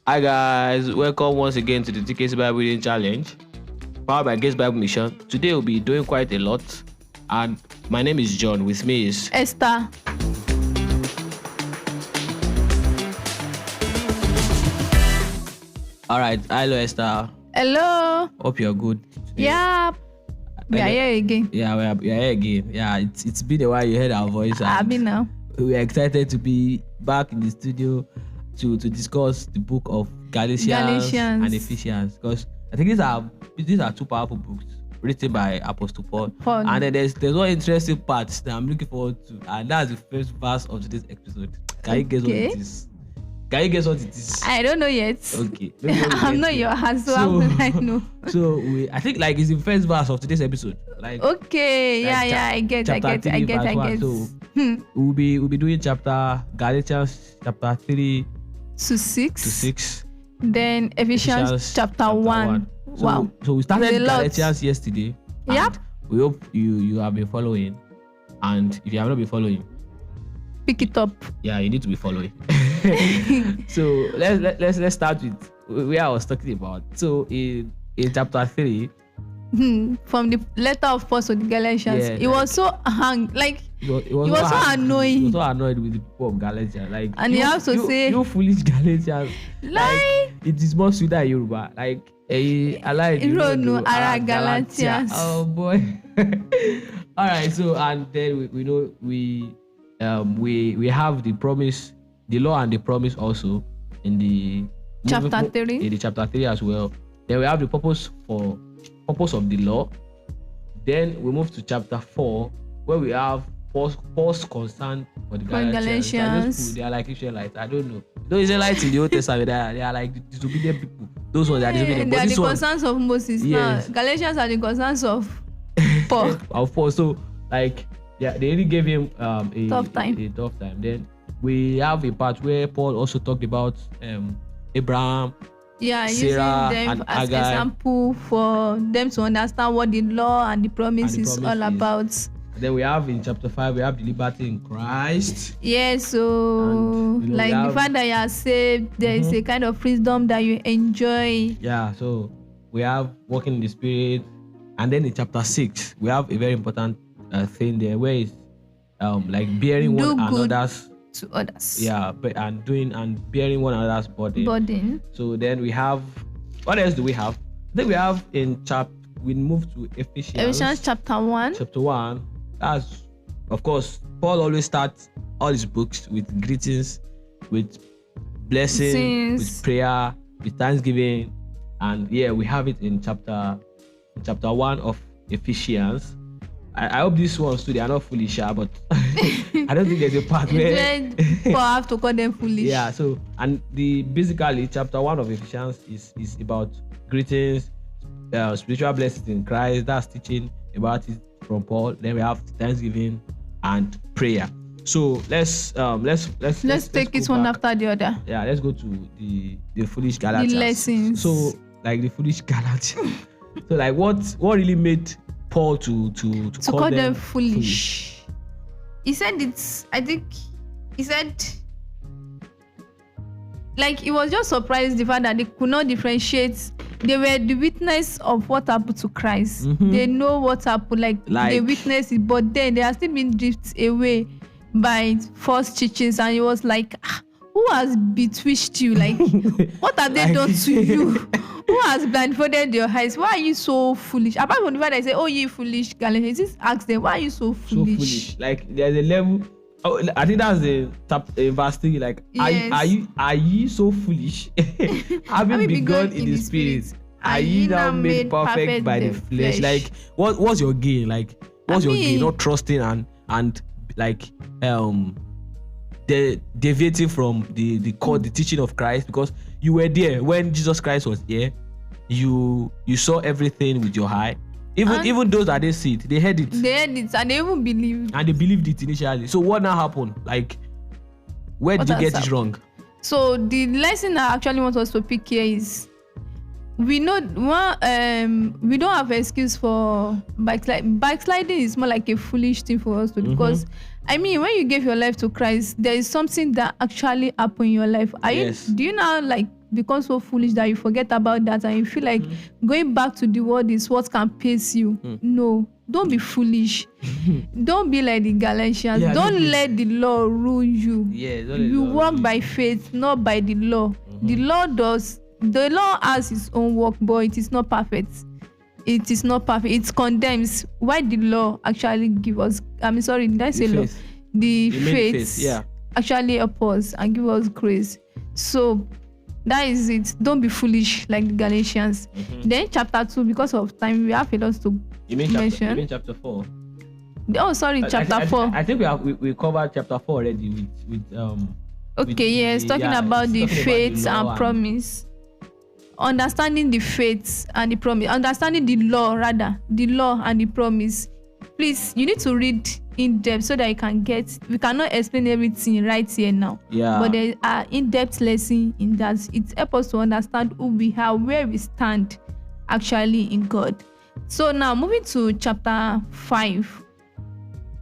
Hi guys, welcome once again to the TKC Bible Reading Challenge, powered by Gates Bible Mission. Today we'll be doing quite a lot, and my name is John. With me is Esther. All right. Hello Esther. Hello. Hope you're good. Yeah. We are here again. Yeah, we are here again. Yeah, it's been a while you heard our voice. I've been now. We are excited to be back in the studio to discuss the book of Galatians. And Ephesians, because I think these are two powerful books written by Apostle Paul. And then there's one interesting part that I'm looking forward to, and that's the first verse of today's episode. Can you guess what it is? Can you guess what it is? I don't know yet. Okay. I'm not your hand, so how will I know? So I think like it's the first verse of today's episode. Like okay, like I get. So we'll be doing Galatians chapter 3 to 6. 6. Then Ephesians chapter 1. Wow. So we started Galatians yesterday. Yep. We hope you have been following. And if you have not been following, pick it up. Yeah, you need to be following. So let's start with where I was talking about. So in chapter 3, from the letter of Paul to the Galatians, it was so he was so annoying. He was so annoyed with the people of Galatians, like, and he has to say, "You foolish Galatians!" Like it is more sweeter in Yoruba. Like I like Ara Galatians. Oh boy! All right. So and then we know we have the promise, the law and the promise also in the chapter 3. In the chapter 3 as well. Then we have the purpose of the law. Then we move to chapter 4, where we have Paul's concern for the Galatians. They are like Israelites. I don't know. Those Israelites in the Old Testament, they are like the disobedient people. Those ones are disobedient. They are the concerns of Moses. Yes. Now, Galatians are the concerns of Paul. Of Paul. So like, yeah, they really gave him a tough time. Then we have a part where Paul also talked about Abraham, Sarah, using them and as Agar, example for them to understand what the law and the promise is all about. Then we have in chapter 5, we have the liberty in Christ. Yes, so like the fact that you are saved, there is a kind of freedom that you enjoy. Yeah, so we have walking in the Spirit. And then in chapter 6, we have a very important thing there, where it's like bearing one another's to others. Yeah, and bearing one another's burden. So then we have, what else do we have? Then we have we move to Ephesians chapter 1. Chapter 1. As of course, Paul always starts all his books with greetings, with blessing, with prayer, with thanksgiving, and we have it in chapter 1 of Ephesians. I hope these ones too, they are not foolish, but I don't think there's a part where Paul have to call them foolish. Yeah, so and basically chapter 1 of Ephesians is about greetings, spiritual blessings in Christ. That's teaching about it from Paul. Then we have thanksgiving and prayer. So let's take it one after the other. Yeah, let's go to the foolish Galatians. The lessons. So like the foolish Galatians. So like what really made Paul to call them foolish? He said like he was just surprised the fact that they could not differentiate. They were the witness of what happened to Christ. They know what happened, like they witnessed it, but then they are still being drifted away by false teachings. And he was like, who has bewitched you? Like, what have they done to you? Who has blindfolded your eyes? Why are you so foolish? Apart from the fact that I say, oh, you foolish Galatians, just ask them, why are you so foolish? So foolish. Like, there's a level. Oh, I think that's the verse 3. Like, yes. Are you so foolish? Having begun in the spirit, are you now made perfect by the flesh? Like, what's your gain? Like, what's your gain? Not trusting and like deviating from the teaching of Christ, because you were there when Jesus Christ was here. You saw everything with your eye. Even those that didn't see it, they heard it. And they even believed. And they believed it initially. So what now happened? Like, where did you get it wrong? So the lesson I actually want us to pick here is, we know we don't have an excuse for backsliding. Backsliding is more like a foolish thing for us to do, because I mean, when you gave your life to Christ, there is something that actually happened in your life. Do you now like become so foolish that you forget about that and you feel like going back to the world is what can pace you. No, don't be foolish. Don't be like the Galatians. Don't let the law rule you. You walk by faith, not by the law. The law has its own work, but it is not perfect. It is not perfect. It condemns. Why the law actually give us? Did I say law? The faith actually help us and give us grace. So that is it. Don't be foolish like the Galatians. Then chapter 2, because of time, we have a lot to mention. You mean chapter 4? Oh, sorry, chapter 4. I think we covered chapter 4 already with talking about the faith and promise. Understanding the faith and the promise. Understanding the law and the promise. Please, you need to read in depth so that you can get. We cannot explain everything right here now. But there are in-depth lessons in that. It helps us to understand who we are, where we stand actually in God. So now moving to chapter 5.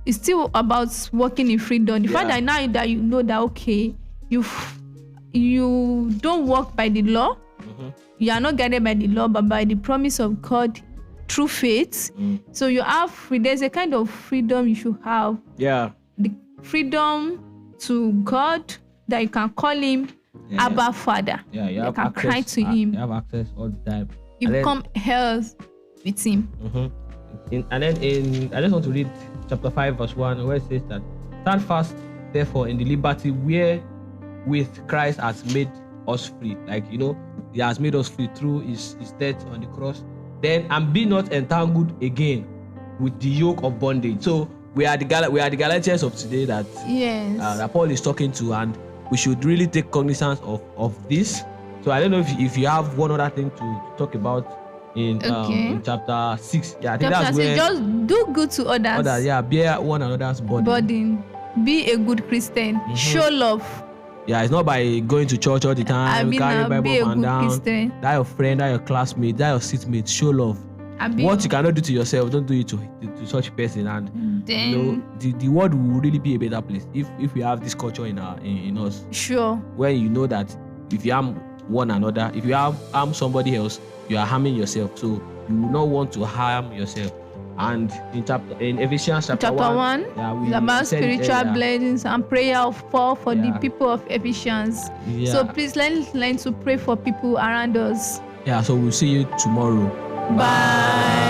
It's still about walking in freedom. The fact that now that you know that you don't walk by the law. You are not guided by the law, but by the promise of God through faith. So you have there's a kind of freedom you should have. The freedom to God, that you can call him Abba Father. You can cry to him. You have access all the time. You become heirs with him. I just want to read chapter 5 verse 1, where it says that, stand fast therefore in the liberty wherewith Christ has made us free. He has made us free through his death on the cross. Then, and be not entangled again with the yoke of bondage. So we are the Galatians of today that Paul is talking to, and we should really take cognizance of this. So I don't know if you have one other thing to talk about in chapter 6. I think that's where just do good to others. Bear one another's burden. Be a good Christian. Show love. It's not by going to church all the time, carry Bible up and down. Christian. That your friend, that your classmate, that your seatmate. Show love. What you cannot do to yourself, don't do it to such a person. And then the world will really be a better place if we have this culture in us. Sure. When you know that if you harm one another, if you harm somebody else, you are harming yourself. So you will not want to harm yourself. And in Ephesians chapter 1, it's about spiritual blessings and prayer of Paul for the people of Ephesians. So please learn to pray for people around us. So we'll see you tomorrow. Bye.